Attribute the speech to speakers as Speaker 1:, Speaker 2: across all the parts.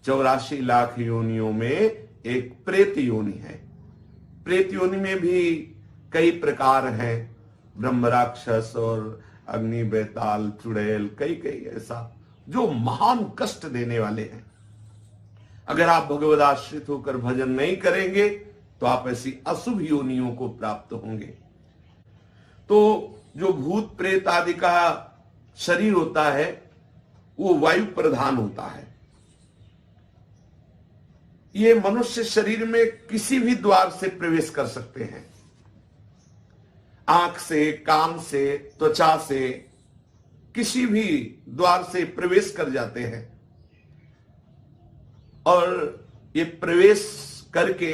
Speaker 1: 84 लाख योनियों में एक प्रेत योनि है। प्रेत योनि में भी कई प्रकार हैं, ब्रह्म राक्षस और अग्नि बेताल चुड़ैल, कई कई ऐसा जो महान कष्ट देने वाले हैं। अगर आप भगवद आश्रित होकर भजन नहीं करेंगे तो आप ऐसी अशुभ योनियों को प्राप्त होंगे। तो जो भूत प्रेत आदि का शरीर होता है वो वायु प्रधान होता है। ये मनुष्य शरीर में किसी भी द्वार से प्रवेश कर सकते हैं, आंख से, कान से, त्वचा से, किसी भी द्वार से प्रवेश कर जाते हैं और ये प्रवेश करके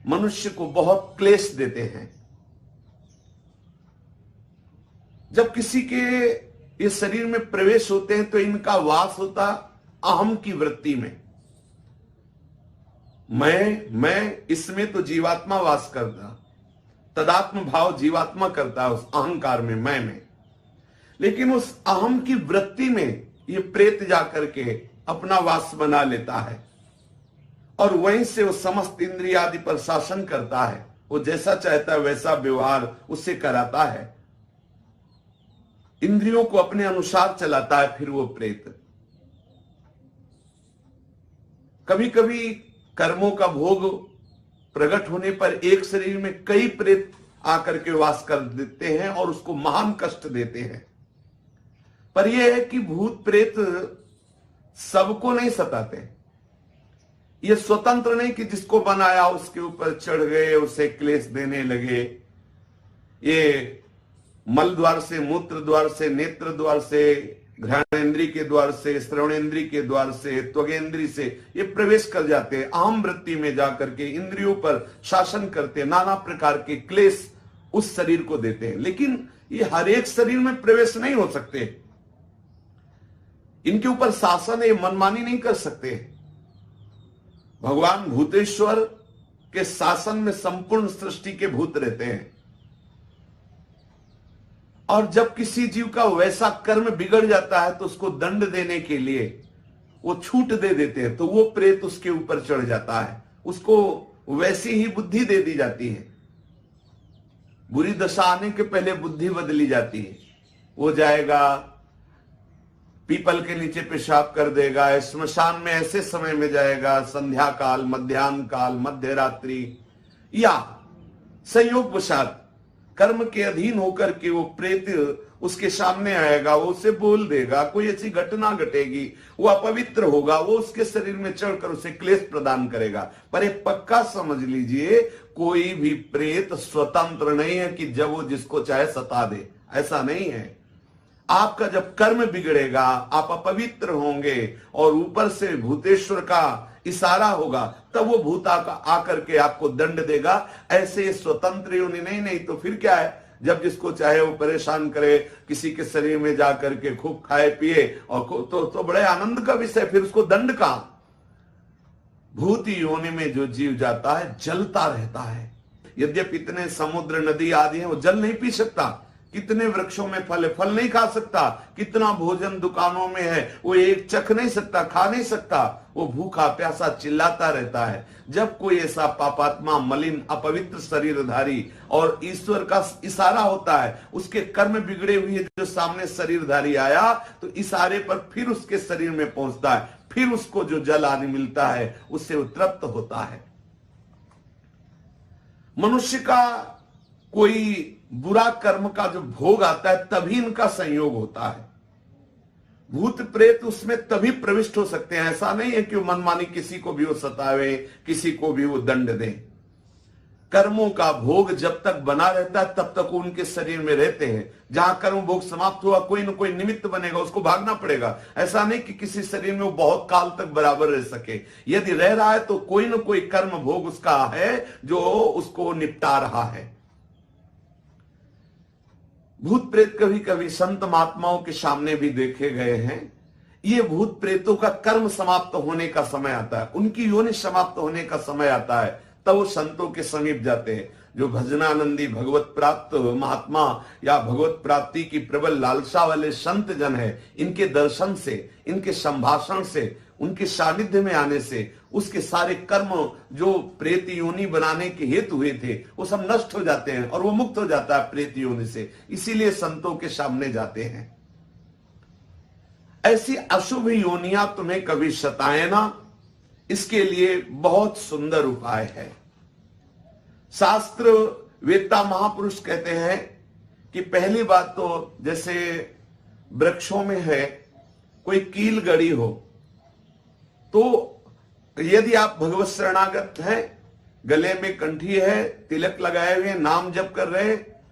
Speaker 1: मनुष्य को बहुत क्लेश देते हैं। जब किसी के ये शरीर में प्रवेश होते हैं तो इनका वास होता अहम की वृत्ति में। मैं इसमें तो जीवात्मा वास करता, तदात्म भाव जीवात्मा करता है उस अहंकार में, मैं में। लेकिन उस अहम की वृत्ति में ये प्रेत जाकर के अपना वास बना लेता है और वहीं से वो समस्त इंद्रिय आदि पर शासन करता है। वो जैसा चाहता है वैसा व्यवहार उससे कराता है, इंद्रियों को अपने अनुसार चलाता है। फिर वो प्रेत कभी कभी कर्मों का भोग प्रकट होने पर एक शरीर में कई प्रेत आकर के वास कर देते हैं और उसको महान कष्ट देते हैं। पर यह है कि भूत प्रेत सबको नहीं सताते। ये स्वतंत्र नहीं कि जिसको बनाया उसके ऊपर चढ़ गए, उसे क्लेश देने लगे। ये मल द्वार से, मूत्र द्वार से, नेत्र द्वार से, घ्राणेन्द्रिय के द्वार से, श्रवणेन्द्रिय के द्वार से, त्वगेन्द्रिय से ये प्रवेश कर जाते हैं। अहम वृत्ति में जाकर के इंद्रियों पर शासन करते, नाना प्रकार के क्लेश उस शरीर को देते हैं। लेकिन ये हर एक शरीर में प्रवेश नहीं हो सकते, इनके ऊपर शासन ये मनमानी नहीं कर सकते। भगवान भूतेश्वर के शासन में संपूर्ण सृष्टि के भूत रहते हैं और जब किसी जीव का वैसा कर्म बिगड़ जाता है तो उसको दंड देने के लिए वो छूट दे देते हैं, तो वो प्रेत उसके ऊपर चढ़ जाता है, उसको वैसी ही बुद्धि दे दी जाती है। बुरी दशा आने के पहले बुद्धि बदली जाती है। वो जाएगा पीपल के नीचे पेशाब कर देगा, श्मशान में ऐसे समय में जाएगा, संध्या काल, मध्याह्न काल, मध्य रात्रि, या संयोग वशात कर्म के अधीन होकर के वो प्रेत उसके सामने आएगा, वो उसे बोल देगा, कोई ऐसी घटना घटेगी, वो अपवित्र होगा, वो उसके शरीर में चढ़कर उसे क्लेश प्रदान करेगा। पर एक पक्का समझ लीजिए, कोई भी प्रेत स्वतंत्र नहीं है कि जब वो जिसको चाहे सता दे, ऐसा नहीं है। आपका जब कर्म बिगड़ेगा, आप अपवित्र होंगे और ऊपर से भूतेश्वर का इशारा होगा, तब वो भूत आकर के आपको दंड देगा। ऐसे स्वतंत्र योनि नहीं तो फिर क्या है, जब जिसको चाहे वो परेशान करे, किसी के शरीर में जाकर के खूब खाए पिए और तो बड़े आनंद का विषय, फिर उसको दंड का। भूत योनि में जो जीव जाता है जलता रहता है। यद्यपि इतने समुद्र नदी आदि हैं, वो जल नहीं पी सकता, कितने वृक्षों में फल है, फल नहीं खा सकता, कितना भोजन दुकानों में है, वो एक चख नहीं सकता, खा नहीं सकता, वो भूखा प्यासा चिल्लाता रहता है। जब कोई ऐसा पापात्मा, मलिन, अपवित्र शरीरधारी और ईश्वर का इशारा होता है, उसके कर्म बिगड़े हुए जो सामने शरीरधारी आया तो इशारे पर फिर उसके शरीर में पहुंचता है, फिर उसको जो जल आदि मिलता है उससे वो तृप्त होता है। मनुष्य का कोई बुरा कर्म का जो भोग आता है तभी इनका संयोग होता है। भूत प्रेत उसमें तभी प्रविष्ट हो सकते हैं। ऐसा नहीं है कि वो मनमानी किसी को भी वो सतावे, किसी को भी वो दंड दे। कर्मों का भोग जब तक बना रहता है तब तक उनके शरीर में रहते हैं। जहां कर्म भोग समाप्त हुआ, कोई ना कोई निमित्त बनेगा, उसको भागना पड़ेगा। ऐसा नहीं कि किसी शरीर में वो बहुत काल तक बराबर रह सके। यदि रह रहा है तो कोई ना कोई कर्म भोग उसका है जो उसको निपटा रहा है। भूत प्रेत कभी कभी संत महात्माओं के सामने भी देखे गए हैं। ये भूत प्रेतों का कर्म समाप्त होने का समय आता है, उनकी योनि समाप्त होने का समय आता है, तब वो संतों के समीप जाते हैं। जो भजनानंदी भगवत प्राप्त महात्मा या भगवत प्राप्ति की प्रबल लालसा वाले संत जन है, इनके दर्शन से, इनके संभाषण से उनके सानिध्य में आने से उसके सारे कर्म जो प्रेत योनि बनाने के हेतु हुए थे वो सब नष्ट हो जाते हैं और वो मुक्त हो जाता है प्रेत योनि से। इसीलिए संतों के सामने जाते हैं। ऐसी अशुभ योनियां तुम्हें कभी सताए ना, इसके लिए बहुत सुंदर उपाय है। शास्त्र वेत्ता महापुरुष कहते हैं कि पहली बात तो जैसे वृक्षों में है कोई कील गड़ी हो, तो यदि आप भगवत शरणागत हैं, गले में कंठी है, तिलक लगाए हुए, नाम जप कर रहे हैं,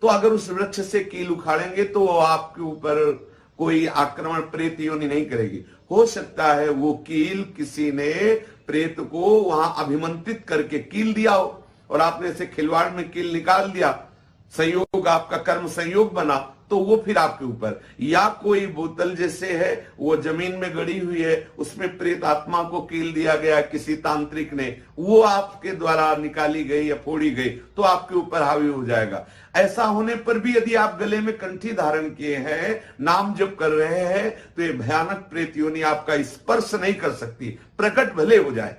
Speaker 1: तो अगर उस वृक्ष से कील उखाड़ेंगे तो वो आपके ऊपर कोई आक्रमण प्रेत योनि नहीं करेगी। हो सकता है वो कील किसी ने प्रेत को वहां अभिमंत्रित करके कील दिया हो और आपने से खिलवाड़ में कील निकाल दिया, संयोग आपका कर्म संयोग बना, तो वो फिर आपके ऊपर। या कोई बोतल जैसे है वो जमीन में गड़ी हुई है, उसमें प्रेत आत्मा को कील दिया गया किसी तांत्रिक ने, वो आपके द्वारा निकाली गई या फोड़ी गई तो आपके ऊपर हावी हो जाएगा। ऐसा होने पर भी यदि आप गले में कंठी धारण किए हैं, नाम जप कर रहे हैं, तो ये भयानक प्रेत योनि आपका स्पर्श नहीं कर सकती, प्रकट भले हो जाए,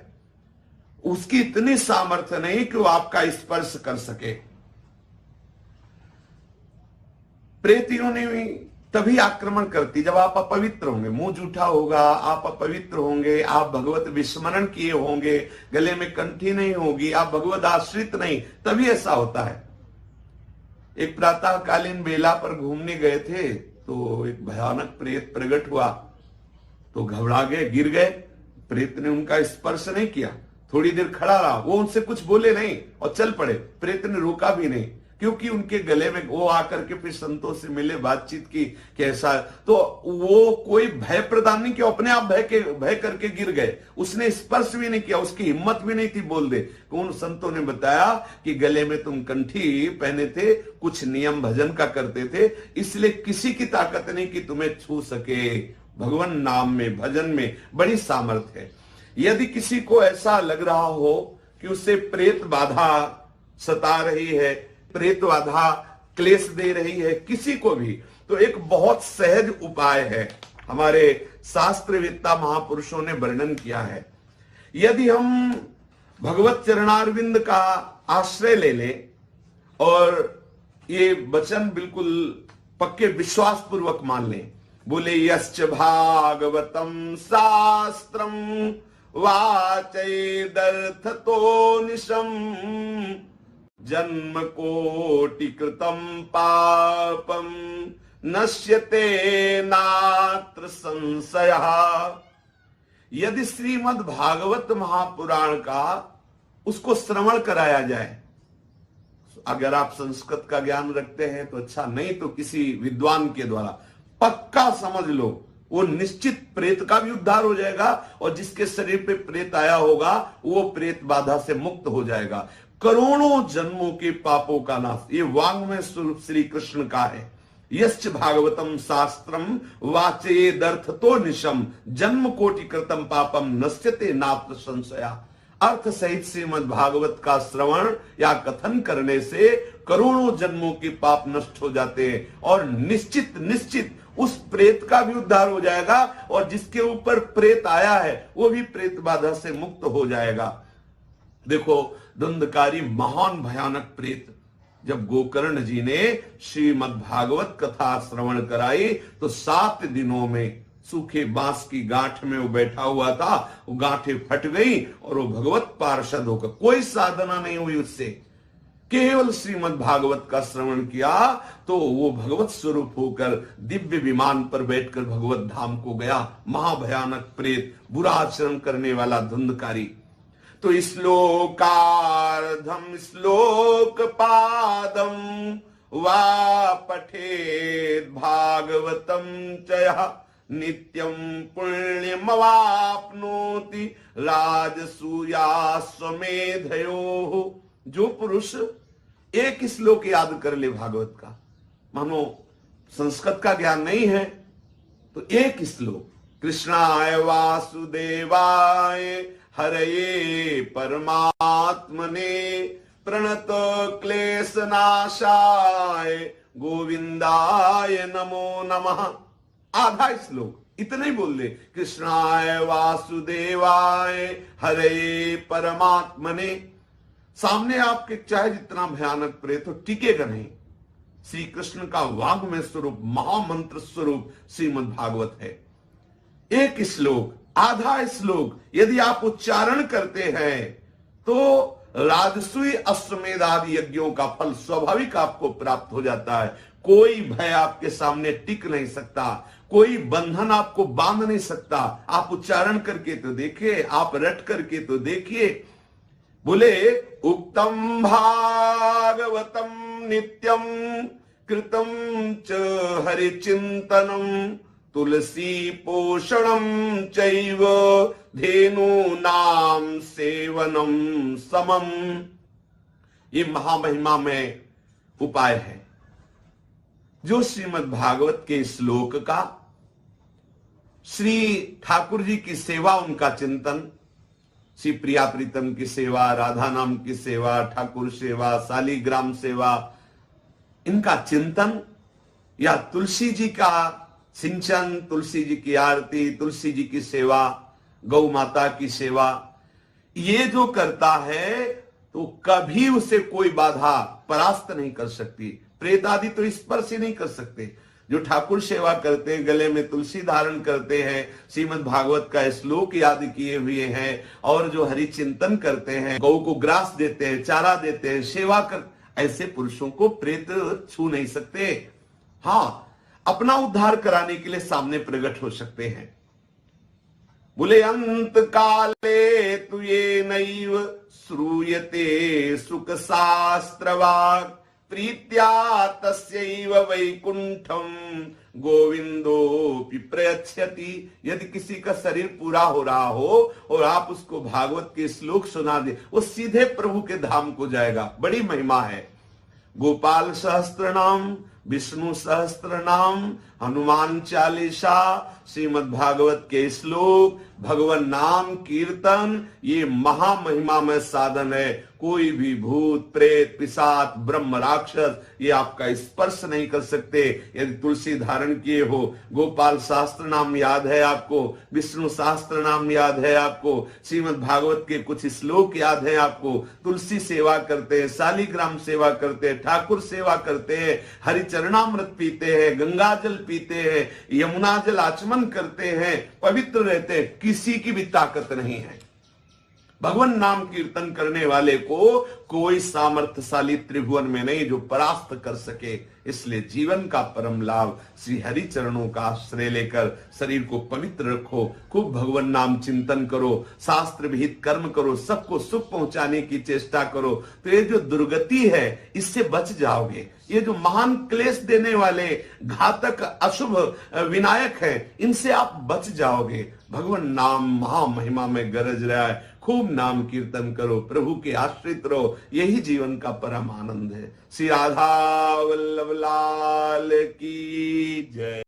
Speaker 1: उसकी इतनी सामर्थ्य नहीं कि वो आपका स्पर्श कर सके। प्रेत योनि तभी आक्रमण करती जब आप अपवित्र होंगे, मुंह जूठा होगा, आप अपवित्र होंगे, आप भगवत विस्मरण किए होंगे, गले में कंठी नहीं होगी, आप भगवत आश्रित नहीं, तभी ऐसा होता है। एक प्रातःकालीन बेला पर घूमने गए थे तो एक भयानक प्रेत प्रकट हुआ, तो घबरा गए, गिर गए। प्रेत ने उनका स्पर्श नहीं किया, थोड़ी देर खड़ा रहा, वो उनसे कुछ बोले नहीं और चल पड़े। प्रेत ने रोका भी नहीं, क्योंकि उनके गले में वो आकर के फिर संतों से मिले, बातचीत की कैसा, तो वो कोई भय प्रदान नहीं किया, अपने आप भय करके गिर गए, उसने स्पर्श भी नहीं किया, उसकी हिम्मत भी नहीं थी बोल दे। उन संतों ने बताया कि गले में तुम कंठी पहने थे, कुछ नियम भजन का करते थे, इसलिए किसी की ताकत नहीं कि तुम्हें छू सके। भगवान नाम में, भजन में बड़ी सामर्थ्य है। यदि किसी को ऐसा लग रहा हो कि उसे प्रेत बाधा सता रही है, प्रेत बाधा क्लेश दे रही है किसी को भी, तो एक बहुत सहज उपाय है, हमारे शास्त्रवेत्ता महापुरुषों ने वर्णन किया है। यदि हम भगवत चरणारविंद का आश्रय ले लें और ये वचन बिल्कुल पक्के विश्वास पूर्वक मान लें, बोले यश्च भागवतम शास्त्रम वाचैदर्थतो निशम जन्म कोटि कृतम पापम नश्यते नात्र संशयः। यदि श्रीमद् भागवत महापुराण का उसको श्रवण कराया जाए, अगर आप संस्कृत का ज्ञान रखते हैं तो अच्छा, नहीं तो किसी विद्वान के द्वारा पक्का समझ लो, वो निश्चित प्रेत का भी उद्धार हो जाएगा और जिसके शरीर पे प्रेत आया होगा वो प्रेत बाधा से मुक्त हो जाएगा। करोड़ों जन्मों के पापों का नाश, ये वाङ्मय स्वरूप श्री कृष्ण का है। यश्च भागवतम शास्त्रम वाचेदर्थतो निशम जन्म कोटि कृतम पापम नश्यते नात्र संशया। अर्थ सहित श्रीमद् भागवत का श्रवण या कथन करने से करोड़ों जन्मों के पाप नष्ट हो जाते हैं और निश्चित निश्चित उस प्रेत का भी उद्धार हो जाएगा और जिसके ऊपर प्रेत आया है वो भी प्रेत बाधा से मुक्त हो जाएगा। देखो, धुंधकारी महान भयानक प्रेत, जब गोकर्ण जी ने श्रीमद् भागवत कथा श्रवण कराई तो 7 दिनों में सूखे बांस की गांठ में वो बैठा हुआ था, वो गांठें फट गई और वो भगवत पार्षद होकर, कोई साधना नहीं हुई उससे, केवल श्रीमद् भागवत का श्रवण किया तो वो भगवत स्वरूप होकर दिव्य विमान पर बैठकर भगवत धाम को गया। महाभयानक प्रेत, बुरा आचरण करने वाला धुंधकारी। तो श्लोकार्धम श्लोक पादम वा पठेद भागवतम चया नित्यम पुण्यमवाप्नोति राजसूयाश्वमेधयो। जो पुरुष एक श्लोक याद कर ले भागवत का, मानो संस्कृत का ज्ञान नहीं है, तो एक श्लोक, कृष्णाय वासुदेवाय हरये परमात्मने प्रणत क्लेश नाशाय गोविंदाय नमो नमः, आधा श्लोक इतना ही बोल दे, कृष्णाय वासुदेवाय हरे परमात्मने। सामने आपके चाहे जितना भयानक प्रेत हो, टिकेगा नहीं। श्री कृष्ण का वाग्मय स्वरूप, महामंत्र स्वरूप श्रीमद् भागवत है। एक श्लोक, आधा श्लोक यदि आप उच्चारण करते हैं तो राजसूय अश्वमेध आदि यज्ञों का फल स्वाभाविक आपको प्राप्त हो जाता है। कोई भय आपके सामने टिक नहीं सकता, कोई बंधन आपको बांध नहीं सकता। आप उच्चारण करके तो देखिए, आप रट करके तो देखिए। बोले उक्तम भागवतम नित्यम कृतम च हरिचिंतनम तुलसी पोषणम चैव धेनु नाम सेवनम समम। ये महामहिमा में उपाय है जो श्रीमद् भागवत के श्लोक का, श्री ठाकुर जी की सेवा, उनका चिंतन, श्री प्रिया प्रीतम की सेवा, राधा नाम की सेवा, ठाकुर सेवा, शालिग्राम सेवा, इनका चिंतन, या तुलसी जी का सिंचन, तुलसी जी की आरती, तुलसी जी की सेवा, गौ माता की सेवा, ये जो करता है तो कभी उसे कोई बाधा परास्त नहीं कर सकती। प्रेत आदि तो स्पर्श ही नहीं कर सकते। जो ठाकुर सेवा करते हैं, गले में तुलसी धारण करते हैं, श्रीमद् भागवत का श्लोक याद किए हुए हैं, और जो हरि चिंतन करते हैं, गौ को ग्रास देते हैं, चारा देते हैं, सेवा कर, ऐसे पुरुषों को प्रेत छू नहीं सकते। हाँ, अपना उद्धार कराने के लिए सामने प्रकट हो सकते हैं। बोले अंत काले तु ये नैव श्रूयते सुख शास्त्रवाक् प्रीत्या तस्यैव वैकुंठम गोविंदोपि प्रयच्छति। यदि किसी का शरीर पूरा हो रहा हो और आप उसको भागवत के श्लोक सुना दे, वो सीधे प्रभु के धाम को जाएगा। बड़ी महिमा है। गोपाल सहस्त्र नाम, विष्णु सहस्त्र नाम, हनुमान चालीसा, श्रीमद् भागवत के श्लोक, भगवान नाम कीर्तन, ये महामहिमा में साधन है। कोई भी भूत प्रेत पिशाच ब्रह्म राक्षस ये आपका स्पर्श नहीं कर सकते यदि तुलसी धारण किए हो। गोपाल शास्त्र नाम याद है आपको, विष्णु शास्त्र नाम याद है आपको, श्रीमद् भागवत के कुछ श्लोक याद है आपको, तुलसी सेवा करते हैं, शालिग्राम सेवा करते हैं, ठाकुर सेवा करते हैं, हरिचरणामृत पीते हैं, गंगा जल पीते हैं, यमुना जल आचमन करते हैं, पवित्र रहते हैं, किसी की भी ताकत नहीं है। भगवान नाम कीर्तन करने वाले को कोई सामर्थ्यशाली त्रिभुवन में नहीं जो परास्त कर सके। इसलिए जीवन का परम लाभ श्री हरि चरणों का आश्रय लेकर शरीर को पवित्र रखो, खूब भगवान नाम चिंतन करो, शास्त्र विहित कर्म करो, सबको सुख पहुंचाने की चेष्टा करो, तो ये जो दुर्गति है इससे बच जाओगे। ये जो महान क्लेश देने वाले घातक अशुभ विनायक हैं, इनसे आप बच जाओगे। भगवान नाम महामहिमा में गरज रहा है, खूब नाम कीर्तन करो, प्रभु के आश्रित रहो, यही जीवन का परम आनंद है। श्री राधा वल्लभ लाल की जय।